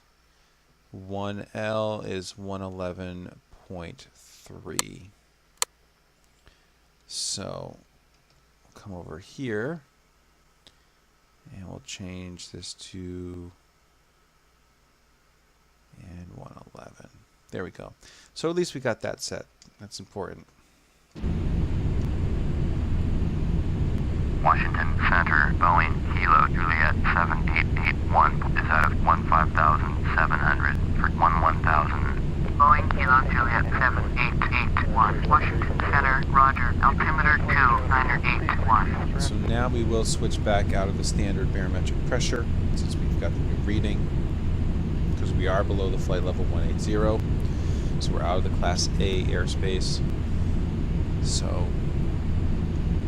Speaker 1: 1L is 111.3. So we'll come over here and we'll change this to and 111. There we go. So at least we got that set. That's important.
Speaker 2: Washington Center, Boeing Kilo Juliet 7881 is out of 15,700 for 11,000. Boeing Kilo Juliet 7881, Washington Center, Roger, altimeter 2981.
Speaker 1: So now we will switch back out of the standard barometric pressure since we've got the new reading, because we are below the flight level 180. So we're out of the Class A airspace. So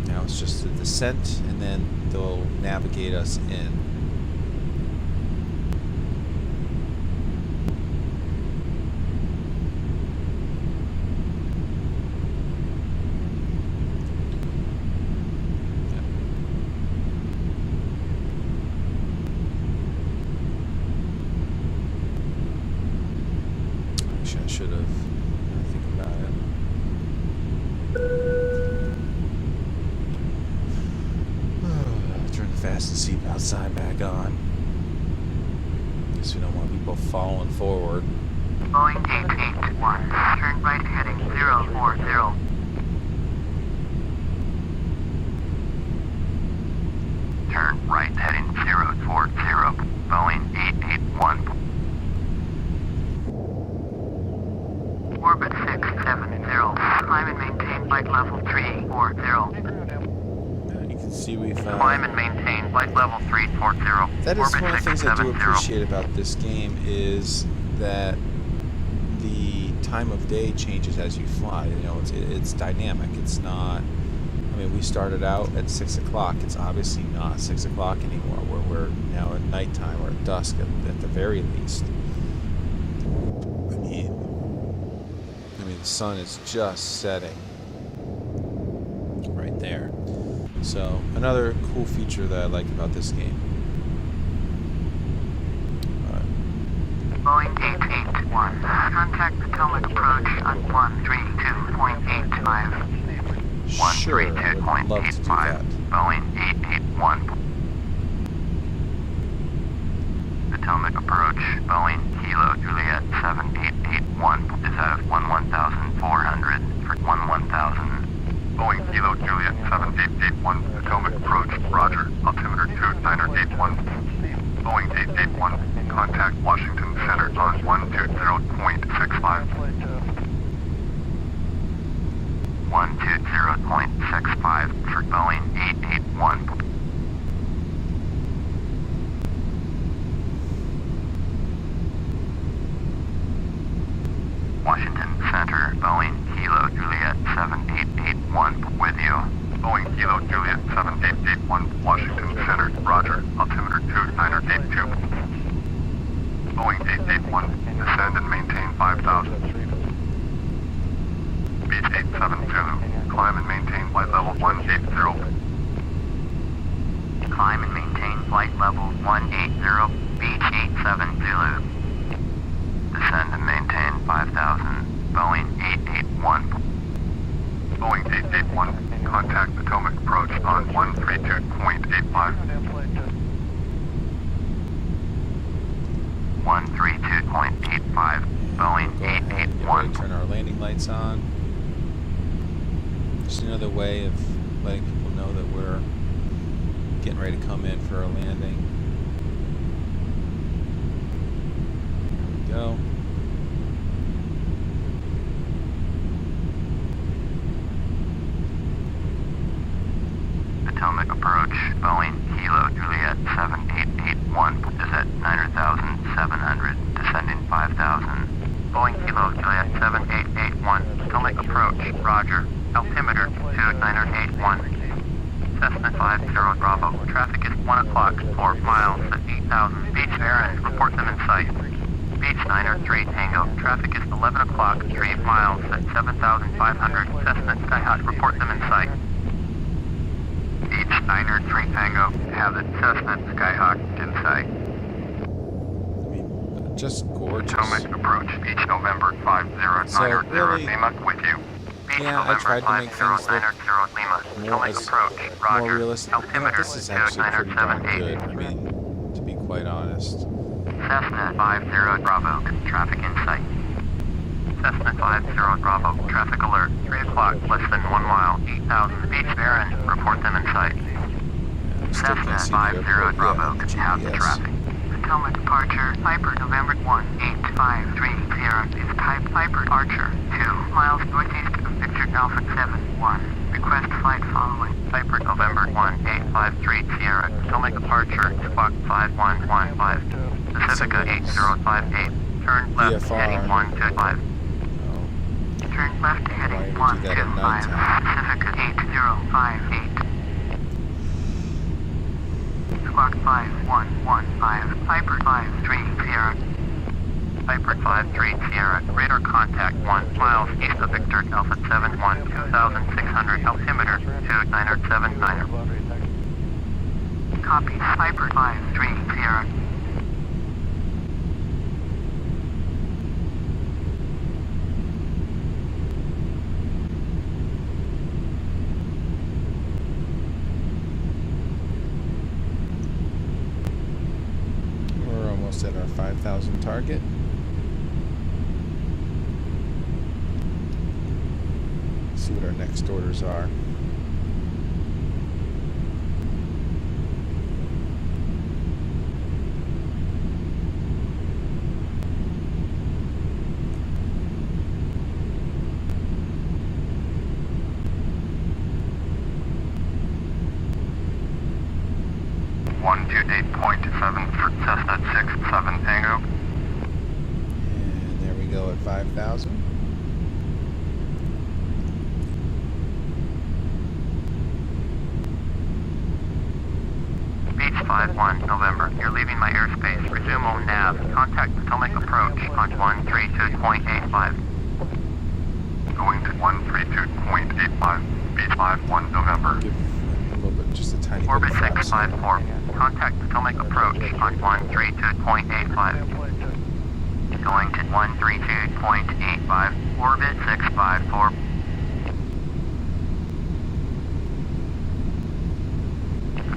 Speaker 1: now it's just the descent, and then they'll navigate us in. Actually, I should have. I think about it. Turn the fasten seatbelt sign back on. Guess we don't want people falling forward.
Speaker 2: Boeing 881, turn right heading 040. Turn right heading 040, Boeing 881. Orbit 670, climb and maintain flight level 340.
Speaker 1: You can see we've
Speaker 2: Climb and maintain flight level 340.
Speaker 1: that is
Speaker 2: Orbit
Speaker 1: one of the things I do
Speaker 2: 670.
Speaker 1: appreciate about this game is that the time of day changes as you fly. You know, it's dynamic. It's not. I mean, we started out at 6 o'clock. It's obviously not 6 o'clock anymore. We're now at nighttime or at dusk at the very least. I mean, the sun is just setting right there. So another cool feature that I like about this game.
Speaker 2: Boeing 881, contact Potomac approach on 132.85.
Speaker 1: Sure, I would love to do that.
Speaker 2: Boeing 881. Potomac approach, Boeing Kilo Juliet 7881 is out of 11,400 for 11,000. Boeing Kilo Juliet 7881, Potomac approach, Roger, altimeter 2981. Boeing 881, contact Washington Center on 120.65. 120.65 for Boeing 881. Washington Center, Boeing Kilo Juliet 7881 with you. Boeing Kilo Juliet 7881, Washington Center, Roger, altimeter 2982. Boeing 881, descend and maintain 5,000. Beach 870, climb and maintain flight level 180. Climb and maintain flight level 180, Beach 870. Descend and maintain 5,000, Boeing 881. Boeing 881, contact Potomac approach on 132.85. 132.85, Boeing
Speaker 1: Go ahead and get ready to
Speaker 2: 881.
Speaker 1: turn our landing lights on. Just another way of letting people know that we're getting ready to come in for our landing. There we go.
Speaker 2: Potomac approach, Boeing Kilo Juliet 7881 is at 9,700, descending 5,000. Boeing Kilo Juliet 7881, Potomac approach, roger, altimeter 2981. Cessna 50 Bravo, traffic is 1 o'clock, 4 miles at 8,000. Beach Aaron, report them in sight. Beach Niner 3 Tango, traffic is 11 o'clock, 3 miles at 7,500. Cessna Skyhawk, report them in sight. Beach Niner 3 Tango, have the Cessna Skyhawk in sight.
Speaker 1: I mean, just gorgeous.
Speaker 2: Potomac approach, Beach November 5090
Speaker 1: So, really,
Speaker 2: Lima with you. Beach
Speaker 1: yeah, I
Speaker 2: November
Speaker 1: tried to make things look
Speaker 2: 5090 Lima.
Speaker 1: more,
Speaker 2: Potomac approach,
Speaker 1: more
Speaker 2: roger.
Speaker 1: realistic. You know,
Speaker 2: Altimeter
Speaker 1: this is actually pretty darn good.
Speaker 2: 2978.
Speaker 1: I mean, to be quite honest.
Speaker 2: Cessna 50 Bravo, traffic in sight. Cessna 50 Bravo, traffic alert, 3 o'clock, less than 1 mile, 8,000. Beach Baron, report them in sight.
Speaker 1: Yeah, still
Speaker 2: Cessna
Speaker 1: can't see the
Speaker 2: 50
Speaker 1: airport
Speaker 2: Bravo,
Speaker 1: yet on the
Speaker 2: have the
Speaker 1: GPS.
Speaker 2: traffic. Potomac departure, Piper November 1853 Sierra is type Piper departure, 2 miles northeast of Victor Alpha 71. Request flight following. Piper November 1853 Sierra, Potomac departure, squawk 5115. Pacifica 8058, turn left
Speaker 1: VFR.
Speaker 2: heading 125.
Speaker 1: Oh,
Speaker 2: Turn left heading
Speaker 1: Why would you do that at
Speaker 2: 125.
Speaker 1: nighttime?
Speaker 2: Pacifica 8058. Squawk 5115, Piper 53 Sierra. Piper 53 Sierra, radar contact 1 miles east of Victor Alpha 71, 2,600, altimeter 2979. Copy, Piper 53 Sierra.
Speaker 1: we're almost at our 5,000 target. See what our next orders are.
Speaker 2: One 28.7 for Cessna 67 Tango.
Speaker 1: And there we go at 5,000.
Speaker 2: Beach 51 November. You're leaving my airspace. Resume on nav. Contact Potomac approach on 132.85. Going to 132.85. Beach 51 November.
Speaker 1: Give a little bit, just a tiny
Speaker 2: Orbit
Speaker 1: bit of flaps.
Speaker 2: 654. Contact Potomac approach on 132.85. Going to 132.85. Orbit 654.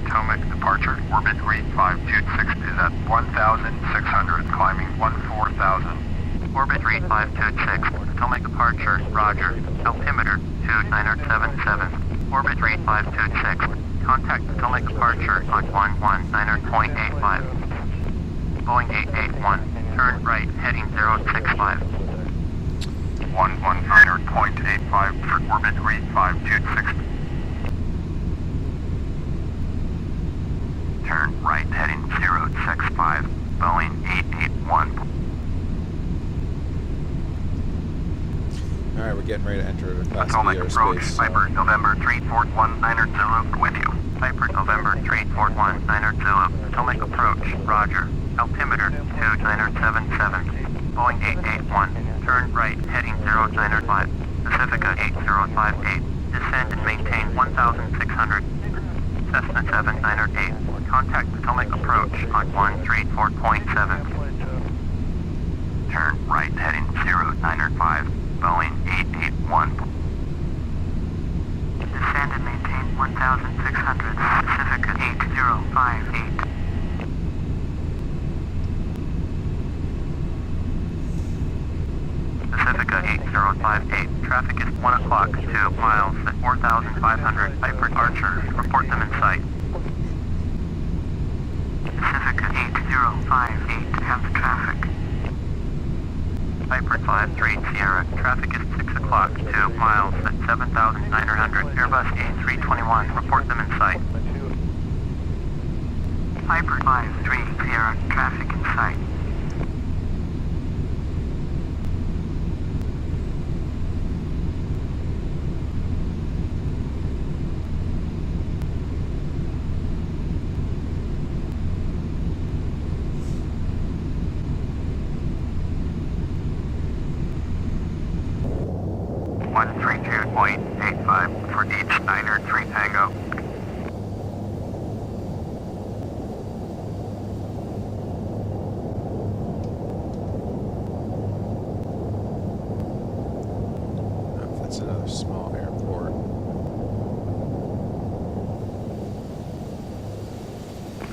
Speaker 2: Potomac departure. Orbit 3526 is at 1,600. Climbing 14,000. Orbit 3526. Potomac departure. Roger. Altimeter 2977. Orbit 3526. Contact Potomac departure on 119.85. Boeing 881. Turn right, heading 065. 119.85 for orbit 3526. Turn right, heading 065. Boeing 881.
Speaker 1: Alright, we're getting ready to enter the Class B
Speaker 2: Potomac approach,
Speaker 1: airspace.
Speaker 2: Piper November 3419 Zulu with you. Piper November 3419 Zulu. Potomac approach, roger. Altimeter 2977. Boeing 881. Turn right, heading 095. Pacifica 8058. Descend and maintain 1,600. Cessna 798. Contact Potomac approach on 134.7. Turn right, heading 095. Boeing 881. Descend and maintain 1,600. Pacifica 8058. 8058. Traffic is 1 o'clock, 2 miles at 4,500. Piper Archer, report them in sight. Pacifica 8058 has traffic. Piper 53 Sierra, traffic is 6 o'clock, 2 miles at 7,900. Airbus A321, report them in sight. Piper 53 Sierra, traffic in sight. One 32.85 for each Niner 3 Tango.
Speaker 1: That's another small airport.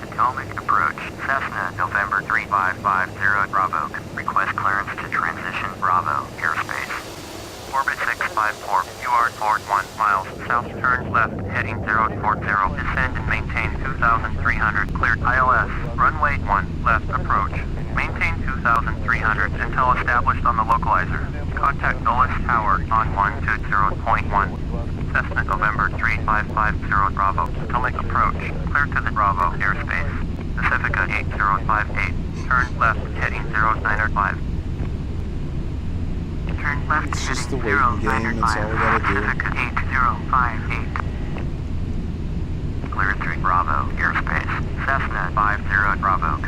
Speaker 2: Potomac approach. Cessna, November 3550 Bravo. Request clearance to transition Bravo airspace. Orbit 654, UR forward 1 miles, south turn left, heading 040, descend and maintain 2,300, cleared ILS, runway 1, left approach, maintain 2,300 until established on the localizer, contact Dulles Tower on 120.1, Cessna November 3550 Bravo, Potomac approach, clear to the Bravo airspace, Pacifica 8058, turn left, heading 095. Turn left,
Speaker 1: It's just the
Speaker 2: heading
Speaker 1: waiting game, that's all we gotta do.
Speaker 2: Pacifica 8058. Clear through Bravo, airspace. Cessna 50 Bravo.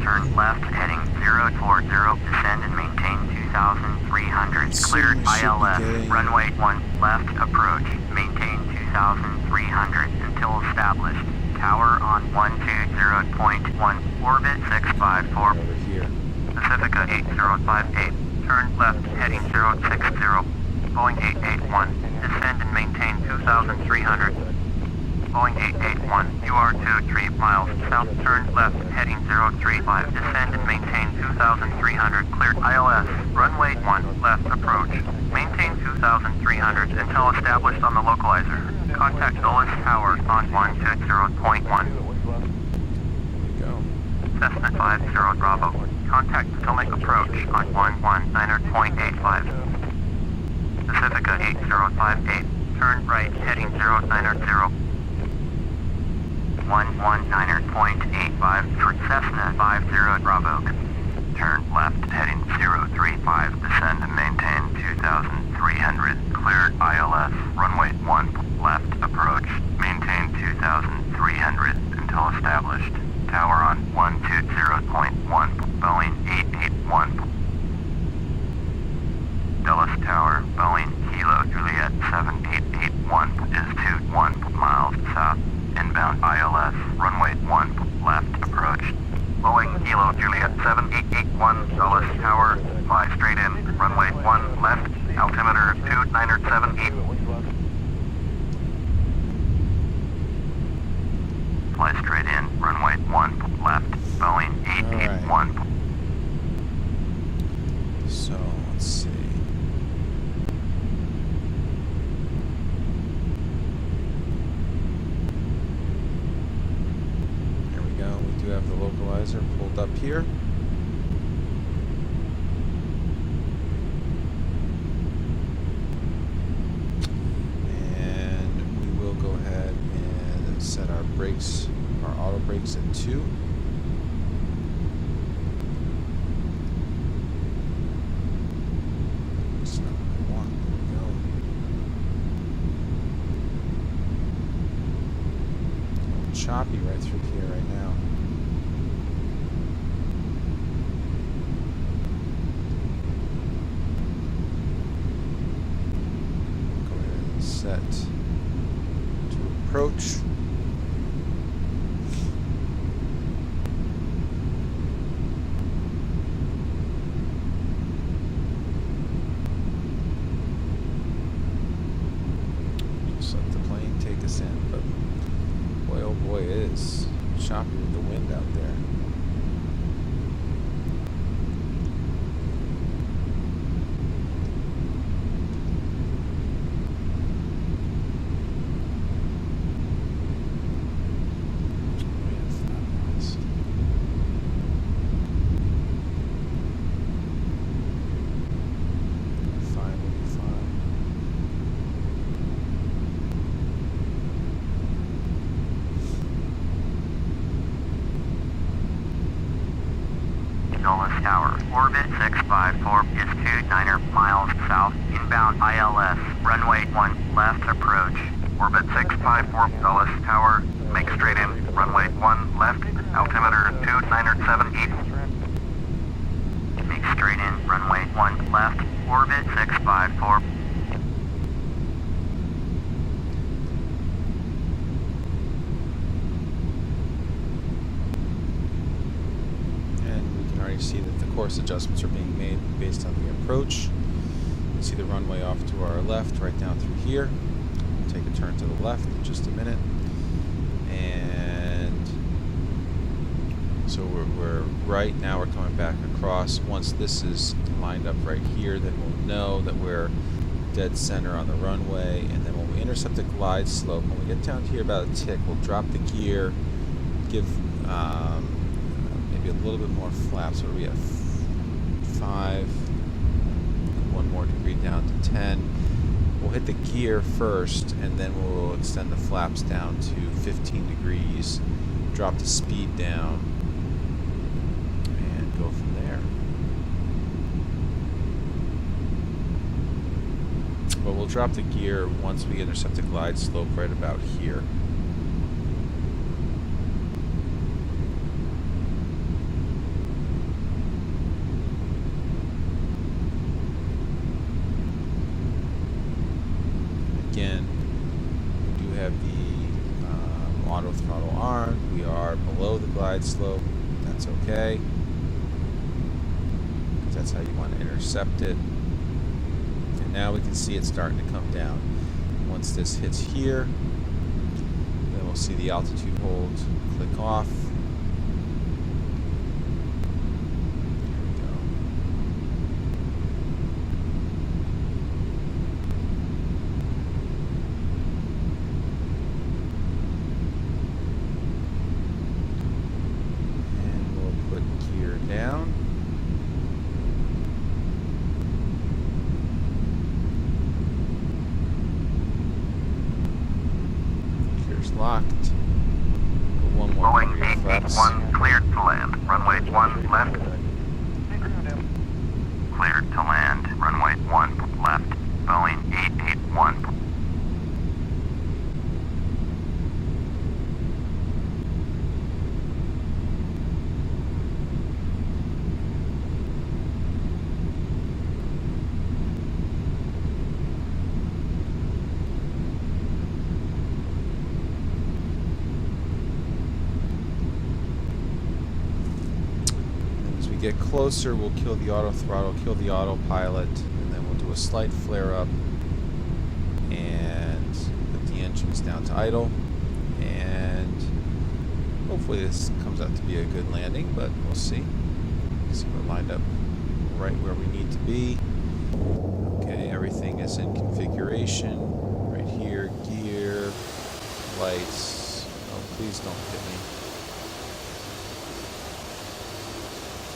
Speaker 2: Turn left, heading 040, descend and maintain 2,300. Cleared ILS, runway 1, left approach. Maintain 2,300 until established. Tower on 120.1, orbit 654.
Speaker 1: Over here.
Speaker 2: Pacifica 8058, turn left heading 060, Boeing 881, descend and maintain 2,300. Boeing 881, UR 23 miles, south turn left heading 035, descend and maintain 2,300, cleared ILS, runway 1, left approach, maintain 2,300 until established on the localizer. Contact Dulles Tower on 120.1.
Speaker 1: Go.
Speaker 2: Cessna 50 Bravo. Contact Potomac approach on 119.85. Pacifica 8058. Turn right heading 090. 119.85 for Cessna 50 Bravo. Turn left heading 035. Descend and maintain 2,300. Cleared ILS. Runway 1. Left approach. Maintain 2,300 until established. Tower on 120.1. Boeing 881. Dulles Tower, Boeing Kilo Juliet 7881 is 21 miles south. Inbound ILS, runway 1, left approach. Boeing Kilo Juliet 7881, Dulles Tower, fly straight in, runway 1, left, altimeter 2978. Fly straight in, runway 1, left, Boeing 881.
Speaker 1: So, let's see. There we go. We do have the localizer pulled up here. And we will go ahead and set our brakes, our auto brakes at 2. That's not what I want. There we go. A little choppy right through here right now. Go ahead and set to approach. Just let the plane take us in, but boy oh boy, it is choppy with the wind out there.
Speaker 2: Dulles Tower. Orbit 654 is 29 miles south, inbound ILS. Runway 1 left approach. Orbit 654 Dulles Tower, make straight in. Runway 1 left, altimeter 2978. Make straight in. Runway 1 left, orbit 654.
Speaker 1: See that the course adjustments are being made based on the approach. You can see the runway off to our left, right down through here. We'll take a turn to the left in just a minute. And so we're right now, we're coming back across. Once this is lined up right here, then we'll know that we're dead center on the runway. And then when we intercept the glide slope, when we get down to here about a tick, we'll drop the gear, give maybe a little bit more flap, so we have 5, one more degree down to 10. We'll hit the gear first, and then we'll extend the flaps down to 15 degrees, drop the speed down, and go from there. But we'll drop the gear once we intercept the glide slope right about here. Again, we do have the auto throttle armed. We are below the glide slope. That's okay, because that's how you want to intercept it. And now we can see it starting to come down. Once this hits here, then we'll see the altitude hold click off. Down. Gear's locked. One more
Speaker 2: Boeing 881 cleared to land. Runway 1 left. Cleared to land. Runway 1 left. Boeing 881.
Speaker 1: Get closer, we'll kill the auto throttle, kill the autopilot, and then we'll do a slight flare up and put the engines down to idle, and hopefully this comes out to be a good landing, but we'll see. So we're lined up right where we need to be. Okay, everything is in configuration right here. Gear, lights. Oh, please don't hit me.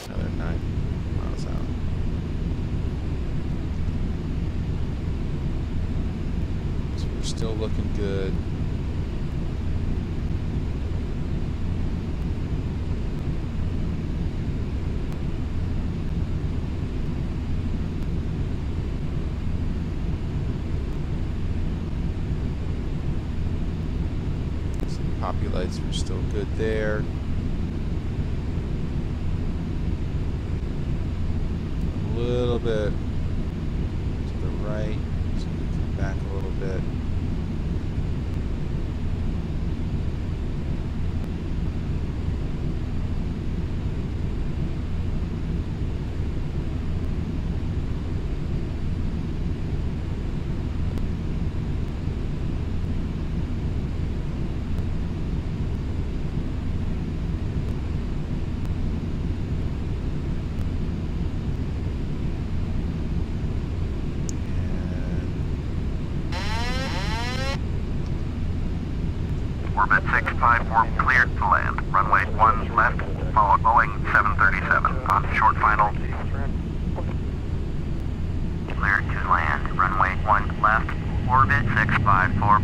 Speaker 1: Another 9 miles out. So we're still looking good. So the poppy lights are still good there. Little bit to the right, so we come back a little bit.
Speaker 2: Orbit 654 cleared to land. Runway 1 left, follow Boeing 737. On short final. Cleared to land. Runway 1 left, orbit 654.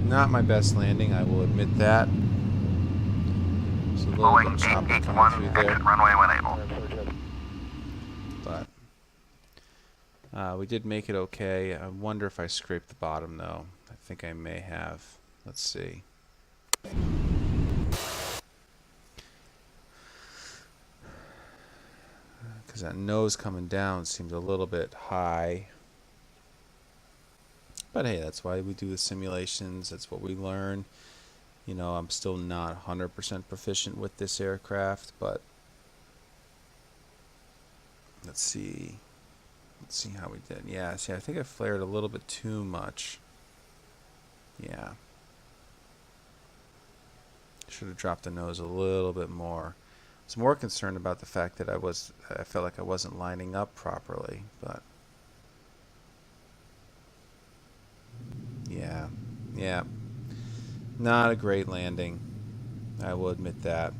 Speaker 1: Not my best landing, I will admit that. There's a little bit
Speaker 2: Boeing
Speaker 1: of chopping coming
Speaker 2: 881,
Speaker 1: through there,
Speaker 2: exit runway when able.
Speaker 1: but we did make it okay. I wonder if I scraped the bottom though. I think I may have. Let's see. Because that nose coming down seems a little bit high. But hey, that's why we do the simulations. That's what we learn. You know, I'm still not 100% proficient with this aircraft, but let's see. Let's see how we did. Yeah, see, I think I flared a little bit too much. Yeah. Should have dropped the nose a little bit more. I was more concerned about the fact that I felt like I wasn't lining up properly, but yeah. Yeah. Not a great landing. I will admit that.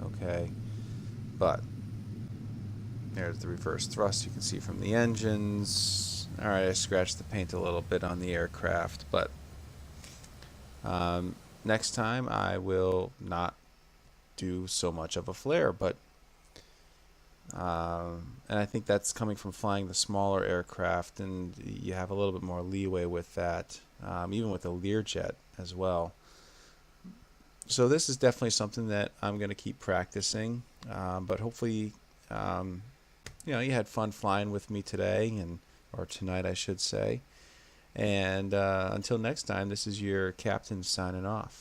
Speaker 1: Okay. But there's the reverse thrust you can see from the engines. Alright, I scratched the paint a little bit on the aircraft, but next time I will not do so much of a flare, but and I think that's coming from flying the smaller aircraft, and you have a little bit more leeway with that, even with a Learjet as well. So this is definitely something that I'm going to keep practicing, but hopefully you know, you had fun flying with me today, and or tonight I should say. And until next time, this is your captain signing off.